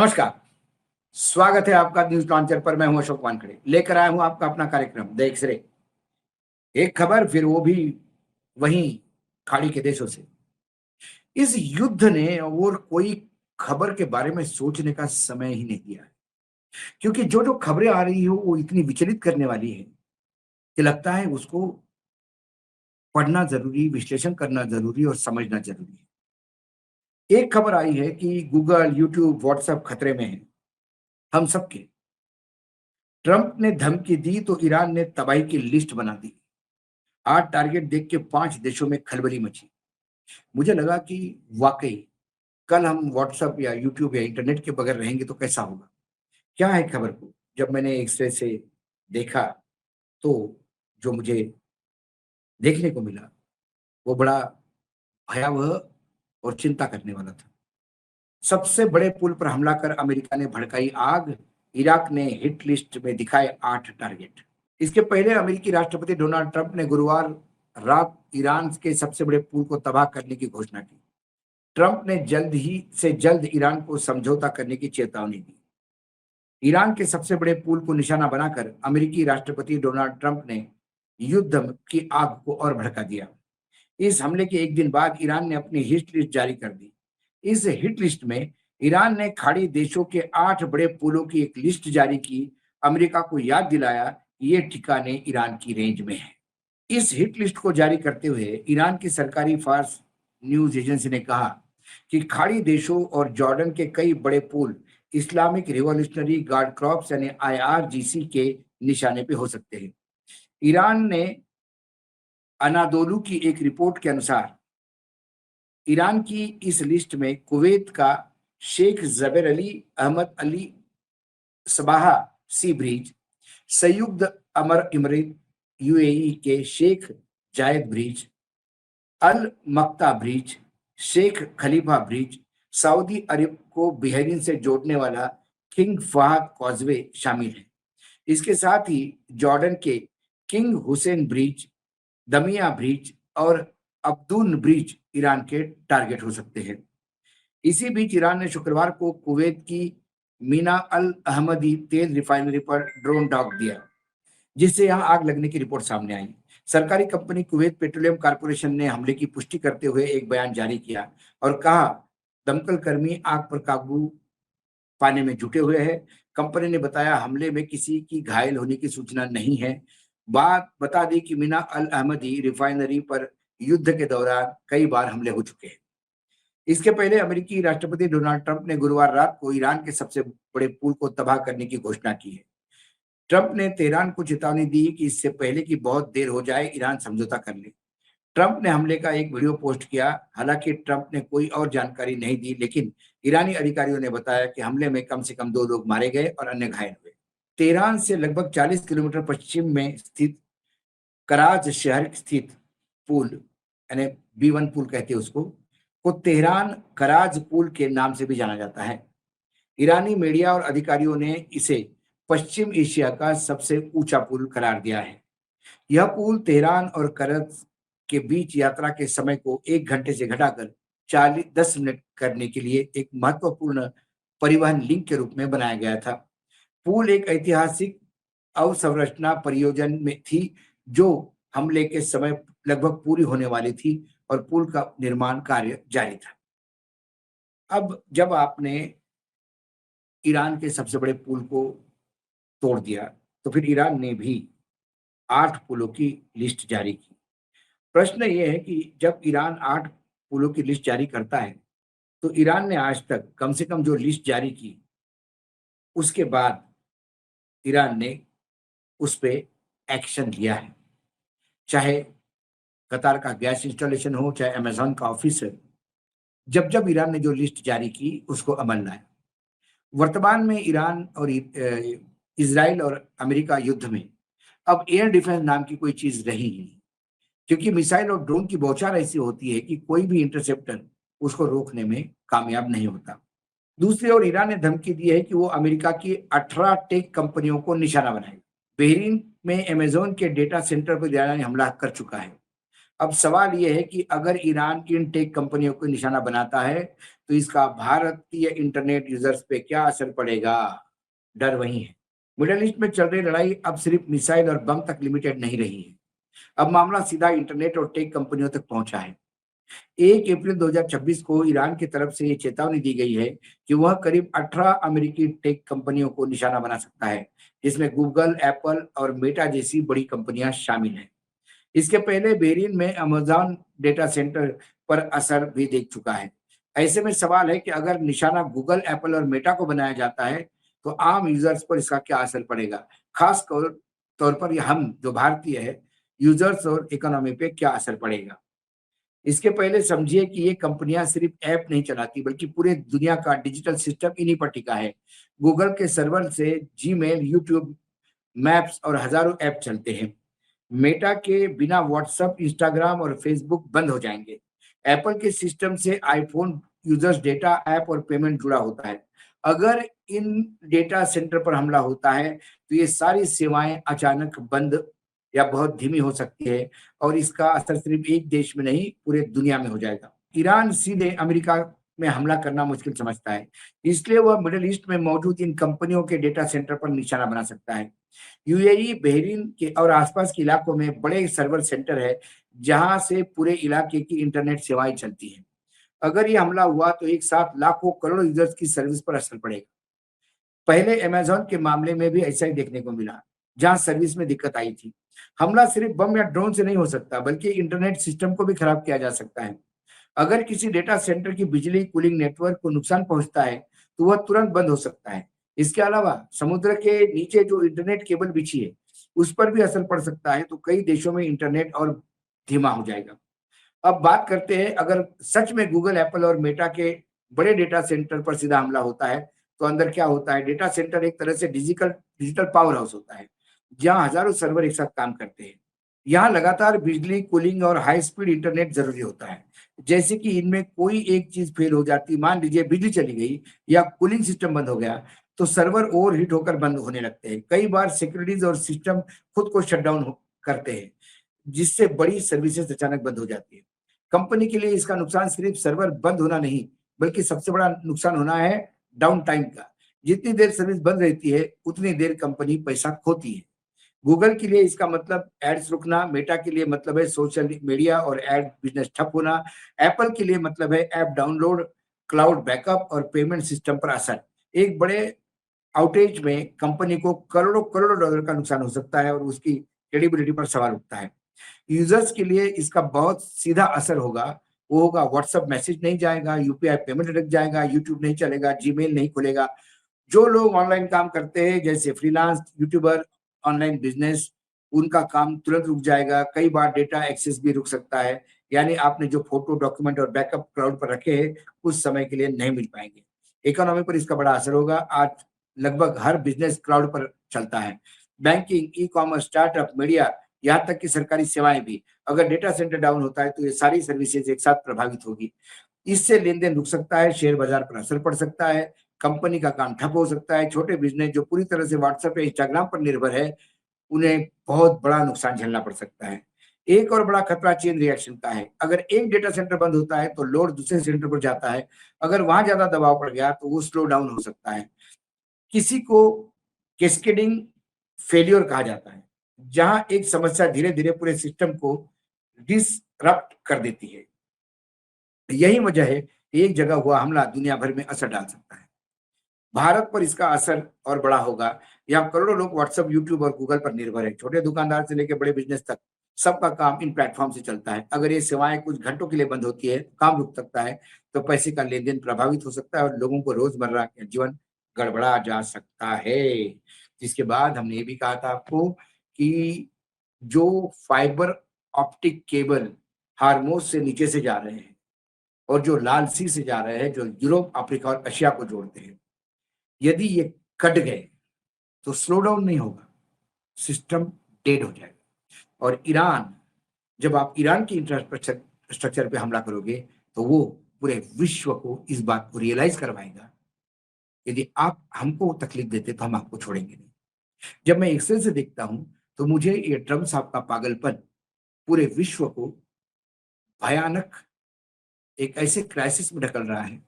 नमस्कार। स्वागत है आपका न्यूज लॉन्चर पर। मैं हूं अशोक वानखेड़े, लेकर आया हूं आपका अपना कार्यक्रम द एक्सरे। एक खबर, फिर वो भी वहीं खाड़ी के देशों से। इस युद्ध ने और कोई खबर के बारे में सोचने का समय ही नहीं दिया है, क्योंकि जो जो खबरें आ रही हो वो इतनी विचलित करने वाली है कि लगता है उसको पढ़ना जरूरी, विश्लेषण करना जरूरी और समझना जरूरी है। एक खबर आई है कि गूगल, यूट्यूब, व्हाट्सएप खतरे में है, हम सबके। ट्रंप ने धमकी दी तो ईरान ने तबाही की लिस्ट बना दी। 8 टारगेट देख के 5 देशों में खलबली मची। मुझे लगा कि वाकई कल हम व्हाट्सएप या यूट्यूब या इंटरनेट के बगैर रहेंगे तो कैसा होगा। क्या है खबर को, जब मैंने एक्सरे से देखा तो जो मुझे देखने को मिला वो बड़ा भयावह और चिंता करने वाला था। सबसे बड़े पुल पर हमला कर अमेरिका ने भड़काई आग। इराक ने हिट लिस्ट में दिखाए 8 टारगेट। इसके पहले अमेरिकी राष्ट्रपति डोनाल्ड ट्रंप ने गुरुवार रात ईरान के सबसे बड़े पुल को तबाह करने की घोषणा की। ट्रंप ने जल्द ही से जल्द ईरान को समझौता करने की चेतावनी दी। ईरान के सबसे बड़े पुल को निशाना बनाकर अमेरिकी राष्ट्रपति डोनाल्ड ट्रंप ने युद्ध की आग को और भड़का दिया। इस हमले के एक दिन बाद ईरान ने अपनी हिट लिस्ट जारी कर दी। इस हिट लिस्ट में ईरान ने खाड़ी देशों के 8 बड़े पुलों की एक लिस्ट जारी की। अमेरिका को याद दिलाया कि ये ठिकाने ईरान की रेंज में है। इस हिट लिस्ट को जारी करते हुए ईरान की सरकारी फार्स न्यूज एजेंसी ने कहा कि खाड़ी देशों और जॉर्डन के कई बड़े पुल इस्लामिक रिवॉल्यूशनरी गार्ड क्रॉप्स यानी आईआरजीसी के निशाने पे हो सकते हैं। ईरान ने अनादोलू की एक रिपोर्ट के अनुसार ईरान की इस लिस्ट में कुवैत का शेख जबेर अली अहमद अली सबाहा सी ब्रिज, संयुक्त अरब इमिरेत यूएई के शेख जायद ब्रिज, अल मक्ता ब्रिज, शेख खलीफा ब्रिज, सऊदी अरब को बहरीन से जोड़ने वाला किंग फहद कॉजवे शामिल है। इसके साथ ही जॉर्डन के किंग हुसैन ब्रिज, दमिया ब्रिज और अब्दुल ब्रिज ईरान के टारगेट हो सकते हैं। इसी बीच ईरान ने शुक्रवार को कुवैत की मीना अल अहमदी तेल रिफाइनरी पर ड्रोन दाग दिया, जिससे यहां आग लगने की रिपोर्ट सामने आई। सरकारी कंपनी कुवैत पेट्रोलियम कॉर्पोरेशन ने हमले की पुष्टि करते हुए एक बयान जारी किया और कहा, दमकल कर्मी आग पर काबू पाने में जुटे हुए हैं। कंपनी ने बताया, हमले में किसी की घायल होने की सूचना नहीं है। बात बता दी कि मीना अल अहमदी रिफाइनरी पर युद्ध के दौरान कई बार हमले हो चुके हैं। इसके पहले अमेरिकी राष्ट्रपति डोनाल्ड ट्रंप ने गुरुवार रात को ईरान के सबसे बड़े पुल को तबाह करने की घोषणा की है। ट्रंप ने तेहरान को चेतावनी दी कि इससे पहले कि बहुत देर हो जाए ईरान समझौता कर ले। ट्रंप ने हमले का एक वीडियो पोस्ट किया। हालांकि ट्रंप ने कोई और जानकारी नहीं दी, लेकिन ईरानी अधिकारियों ने बताया कि हमले में कम से कम 2 लोग मारे गए और अन्य घायल हुए। तेहरान से लगभग 40 किलोमीटर पश्चिम में स्थित कराज शहर स्थित पुल, यानी B1 पुल कहते हैं उसको, को तेहरान कराज पुल के नाम से भी जाना जाता है। ईरानी मीडिया और अधिकारियों ने इसे पश्चिम एशिया का सबसे ऊंचा पुल करार दिया है। यह पुल तेहरान और करज के बीच यात्रा के समय को 1 घंटे से घटाकर 10 मिनट करने के लिए एक महत्वपूर्ण परिवहन लिंक के रूप में बनाया गया था। पुल एक ऐतिहासिक अवसंरचना परियोजना में थी जो हमले के समय लगभग पूरी होने वाली थी और पुल का निर्माण कार्य जारी था। अब जब आपने ईरान के सबसे बड़े पुल को तोड़ दिया, तो फिर ईरान ने भी 8 पुलों की लिस्ट जारी की। प्रश्न ये है कि जब ईरान 8 पुलों की लिस्ट जारी करता है, तो ईरान ने आज तक कम से कम जो लिस्ट जारी की, उसके बाद ईरान ने उस पे एक्शन लिया है। चाहे कतार का गैस इंस्टॉलेशन हो, चाहे अमेज़न का ऑफिस है, जब-जब ईरान ने जो लिस्ट जारी की, उसको अमल लाया। वर्तमान में ईरान और इज़राइल और अमेरिका युद्ध में अब एयर डिफेंस नाम की कोई चीज़ रही ही नहीं, क्योंकि मिसाइल और ड्रोन की बौछार ऐसी होती है कि कोई भी इंटरसेप्टर उसको रोकने में कामयाब नहीं होता। दूसरी ओर ईरान ने धमकी दी है कि वो अमेरिका की 18 टेक कंपनियों को निशाना बनाएगा। बहरीन में अमेज़न के डेटा सेंटर पर ईरान ने हमला कर चुका है। अब सवाल ये है कि अगर ईरान इन टेक कंपनियों को निशाना बनाता है तो इसका भारतीय इंटरनेट यूजर्स पे क्या असर पड़ेगा? डर वही है। मिडल ईस्ट में चल रही लड़ाई अब सिर्फ मिसाइल और बम तक लिमिटेड नहीं रही है। अब मामला सीधा इंटरनेट और टेक कंपनियों तक पहुंचा है। 1 अप्रैल 2026 को ईरान की तरफ से ये चेतावनी दी गई है कि वह करीब 18 अमेरिकी टेक कंपनियों को निशाना बना सकता है, जिसमें गूगल, एप्पल और मेटा जैसी बड़ी कंपनियां शामिल हैं। इसके पहले बहरीन में अमेज़न डेटा सेंटर पर असर भी देख चुका है। ऐसे में सवाल है कि अगर निशाना गूगल, एप्पल और मेटा को बनाया जाता है, तो आम यूज़र्स पर इसका क्या असर पड़ेगा? खास तौर पर ये हम जो भारतीय है, यूज़र्स और इकोनॉमी पे क्या असर पड़ेगा? इसके पहले समझिए कि ये कंपनियां सिर्फ ऐप नहीं चलाती, बल्कि पूरे दुनिया का डिजिटल सिस्टम इन्हीं पर टिका है। गूगल के सर्वर से जीमेल, यूट्यूब, मैप्स और हज़ारों ऐप चलते हैं। मेटा के बिना व्हाट्सएप, इंस्टाग्राम और फेसबुक बंद हो जाएंगे। एप्पल के सिस्टम से आईफोन यूजर्स, डेटा, ऐप और पेमेंट जुड़ा होता है। अगर इन डेटा सेंटर पर हमला होता है तो ये सारी सेवाएं अचानक बंद या बहुत धीमी हो सकती है और इसका असर सिर्फ एक देश में नहीं, पूरे दुनिया में हो जाएगा। ईरान सीधे अमेरिका में हमला करना मुश्किल समझता है, इसलिए वह मिडिल ईस्ट में मौजूद इन कंपनियों के डेटा सेंटर पर निशाना बना सकता है। यूएई, बहरीन के और आसपास के इलाकों में बड़े सर्वर सेंटर है, जहां से पूरे इलाके की इंटरनेट सेवाएं चलती हैं। अगर ये हमला हुआ तो एक साथ लाखों करोड़ों यूजर्स की सर्विस पर असर पड़ेगा। पहले अमेज़न के मामले में भी ऐसा ही देखने को मिला, जहां सर्विस में दिक्कत आई थी। हमला सिर्फ बम या ड्रोन से नहीं हो सकता, बल्कि इंटरनेट सिस्टम को भी खराब किया जा सकता है। अगर किसी डेटा सेंटर की बिजली, कूलिंग नेटवर्क को नुकसान पहुंचता है, तो वह तुरंत बंद हो सकता है। इसके अलावा समुद्र के नीचे जो इंटरनेट केबल बिछी है, उस पर भी असर पड़ सकता है, तो कई देशों में इंटरनेट और धीमा हो जाएगा। अब बात करते हैं, अगर सच में गूगल, एप्पल और मेटा के बड़े डेटा सेंटर पर सीधा हमला होता है, तो अंदर क्या होता है? डेटा सेंटर एक तरह से डिजिटल डिजिटल पावर हाउस होता है, जहाँ हज़ारों सर्वर एक साथ काम करते हैं। यहाँ लगातार बिजली, कूलिंग और हाई स्पीड इंटरनेट ज़रूरी होता है। जैसे कि इनमें कोई एक चीज़ फेल हो जाती, मान लीजिए बिजली चली गई या कूलिंग सिस्टम बंद हो गया, तो सर्वर ओवरहीट होकर बंद होने लगते हैं। कई बार सिक्योरिटीज़ और सिस्टम खुद को शट डाउन करते हैं, जिससे बड़ी सर्विसेज अचानक बंद हो जाती है। कंपनी के लिए इसका नुकसान सिर्फ सर्वर बंद होना नहीं, बल्कि सबसे बड़ा नुकसान होना है डाउन टाइम का। जितनी देर सर्विस बंद रहती है, उतनी देर कंपनी पैसा खोती है। गूगल के लिए इसका मतलब एड्स रुकना, मेटा के लिए मतलब है सोशल मीडिया और एड बिजनेस ठप होना, एप्पल के लिए मतलब है ऐप डाउनलोड, क्लाउड बैकअप और पेमेंट सिस्टम पर असर। एक बड़े आउटेज में कंपनी को करोड़ों करोड़ों डॉलर का नुकसान हो सकता है और उसकी क्रेडिबिलिटी पर सवाल उठता है। यूजर्स के लिए इसका बहुत सीधा असर होगा। वो होगा, व्हाट्सएप मैसेज नहीं जाएगा, यूपीआई पेमेंट अटक जाएगा, यूट्यूब नहीं चलेगा, जीमेल नहीं खुलेगा। जो लोग ऑनलाइन काम करते हैं, जैसे फ्रीलांस, यूट्यूबर, ऑनलाइन बिजनेस, उनका काम तुरंत रुक जाएगा। कई बार डेटा एक्सेस भी रुक सकता है, यानी आपने जो फोटो, डॉक्यूमेंट और बैकअप क्लाउड पर रखे हैं, कुछ समय के लिए नहीं मिल पाएंगे। इकोनॉमी पर इसका बड़ा असर होगा। आज लगभग हर बिजनेस क्लाउड पर चलता है। Banking, e commerce, startup, media, यहाँ तक कि सरकारी सेवाएं भी। अगर डेटा सेंटर डाउन होता है तो ये सारी सर्विसेज एक साथ प्रभावित होगी। इससे लेन-देन रुक सकता है, शेयर बाजार पर असर पड़ सकता है, कंपनी का काम ठप हो सकता है। छोटे बिज़नेस जो पूरी तरह से व्हाट्सएप या इंस्टाग्राम पर निर्भर है, उन्हें बहुत बड़ा नुकसान झेलना पड़ सकता है। एक और बड़ा खतरा चेन रिएक्शन का है। अगर एक डेटा सेंटर बंद होता है, तो लोड दूसरे सेंटर पर जाता है। अगर वहाँ ज़्यादा दबाव पड़ गया, तो वो स्लो डाउन हो सकता है। किसी को कैस्केडिंग फेल्योर कहा जाता है, जहाँ एक समस्या धीरे-धीरे पूरे सिस्टम को डिसरप्ट कर देती है। यही वजह है, एक जगह हुआ हमला दुनिया भर में असर डाल सकता है। भारत पर इसका असर और बड़ा होगा। यहाँ करोड़ों लोग व्हाट्सएप, यूट्यूब और गूगल पर निर्भर है। छोटे दुकानदार से लेकर बड़े बिजनेस तक, सबका काम इन प्लेटफॉर्म से चलता है। अगर ये सेवाएं कुछ घंटों के लिए बंद होती है, काम रुक सकता है, तो पैसे का लेन-देन प्रभावित हो सकता है और लोगों को रोजमर्रा का जीवन गड़बड़ा जा सकता है। जिसके बाद हमने ये भी कहा था आपको कि जो फाइबर ऑप्टिक केबल हार्मोज से नीचे से जा रहे हैं और जो लाल सी से जा रहे हैं, जो यूरोप, अफ्रीका और एशिया को जोड़ते हैं, यदि ये कट गए तो स्लो डाउन नहीं होगा, सिस्टम डेड हो जाएगा। और ईरान, जब आप ईरान की इंफ्रास्ट्रक्चर स्ट्रक्चर पे हमला करोगे, तो वो पूरे विश्व को इस बात को रियलाइज करवाएगा, यदि आप हमको तकलीफ देते तो हम आपको छोड़ेंगे नहीं। जब मैं एक्सेल से देखता हूं, तो मुझे ये ट्रम्प साहब का पागलपन पूरे विश्व को भयानक एक ऐसे क्राइसिस में ढकल रहा है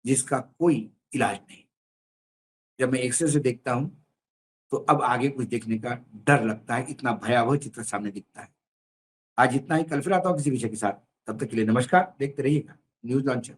जिसका कोई इलाज नहीं। जब मैं एक्सरे से देखता हूँ तो अब आगे कुछ देखने का डर लगता है, इतना भयावह चित्र सामने दिखता है। आज इतना ही, कल फिर आता हूँ किसी विषय के साथ। तब तक के लिए नमस्कार, देखते रहिएगा न्यूज लॉन्चर।